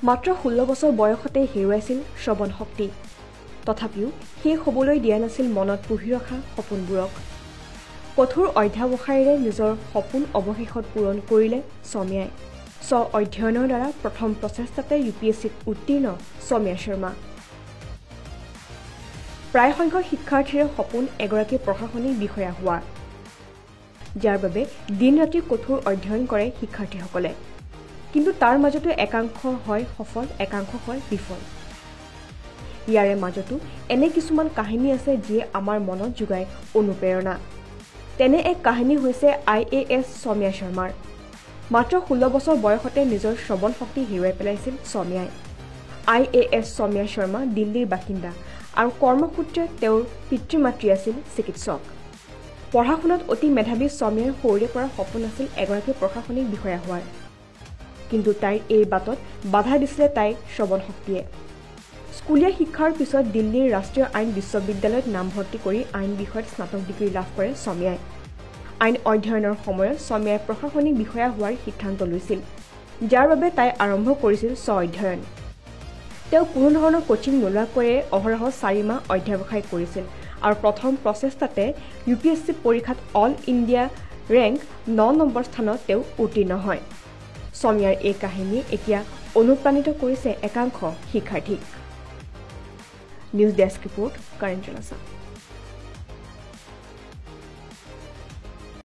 মাত্ৰ 16 বছৰ বয়সতে হেৰুৱাইছিল শ্ৰৱণ শক্তি তথাপিও শেষ হ'বলৈ দিয়া নাছিল মনত পুহি ৰখা সপোনবোৰক কঠোৰ অধ্যাৱসায়েৰে নিজৰ সপোন অৱশেষত পূৰণ কৰিলে সৌম্যাই অধ্যয়নৰ দ্বাৰা প্ৰথম প্ৰচেষ্টাতে UPSCত উত্তীৰ্ণ সৌম্যা শৰ্মা প্ৰায় সংখ্যক শিক্ষাৰ্থীৰ সপোন এগৰাকী প্ৰশাসনিক বিষয়া হোৱা যাৰ বাবে দিন ৰাতি কঠোৰ অধ্যয়ন কৰে শিক্ষাৰ্থীসকলে কিন্তু তাৰ মাজতো একাংশ হয় সফল একাংশ হয় বিফল ইয়াৰে মাজতো এনে কিছুমান কাহিনী আছে যিয়ে আমাৰ মনত যোগায় অনুপ্ৰেৰণা তেনে এক কাহিনী হৈছে IAS সৌম্যা শৰ্মাৰ মাত্ৰ 16 বছৰ বয়সতে নিজৰ শ্ৰৱণ শক্তি হেৰুৱাই পেলাইছিল সৌম্যাই IAS সৌম্যা শৰ্মা দিল্লীৰ বাসিন্দা আৰু কৰ্মসূত্ৰে তেওঁৰ পিতৃ-মাতৃ আছিল চিকিৎসক পঢ়া-শুনাত অতি মেধাৱী সৌম্যাৰ সৰুৰে পৰা সপোন আছিল এগৰাকী প্ৰশাসনিক বিষয়া হোৱাৰ কিন্তু তাইৰ এই বাটত বাধা দিছিলে তাইৰ শ্ৰৱণ শক্তিয়ে স্কুলীয়া শিক্ষাৰ পিছত দিল্লীৰ ৰাষ্ট্ৰীয় আইন বিশ্ববিদ্যালয়ত নামভৰ্তি কৰি আইন বিষয়ত স্নাতক ডিগ্ৰী লাভ কৰে সৌম্যাই আইন অধ্যয়নৰ সময়ত সৌম্যাই প্ৰশাসনিক বিষয়া হোৱাৰ সিদ্ধান্ত লৈছিল যাৰ বাবে তাই আৰম্ভ কৰিছিল অধ্যয়ন তেওঁ কোনো ধৰণৰ কোচিং নোলোৱাকৈ অহৰহ 4 মাহ অধ্যাৱসায় কৰিছিল আৰু প্ৰথম প্ৰচেষ্টাতে UPSC পৰীক্ষাত অল ইণ্ডিয়া ৰেংক 9 নম্বৰ স্থানত তেওঁ উত্তীৰ্ণ হয় সৌম্যাৰ এই কাহিনী এতিয়া অনুপ্ৰাণিত কৰিছে একাংশ শিক্ষাৰ্থীক নিউজ ডেস্ক ৰিপোৰ্ট কাৰেণ্ট জলাছা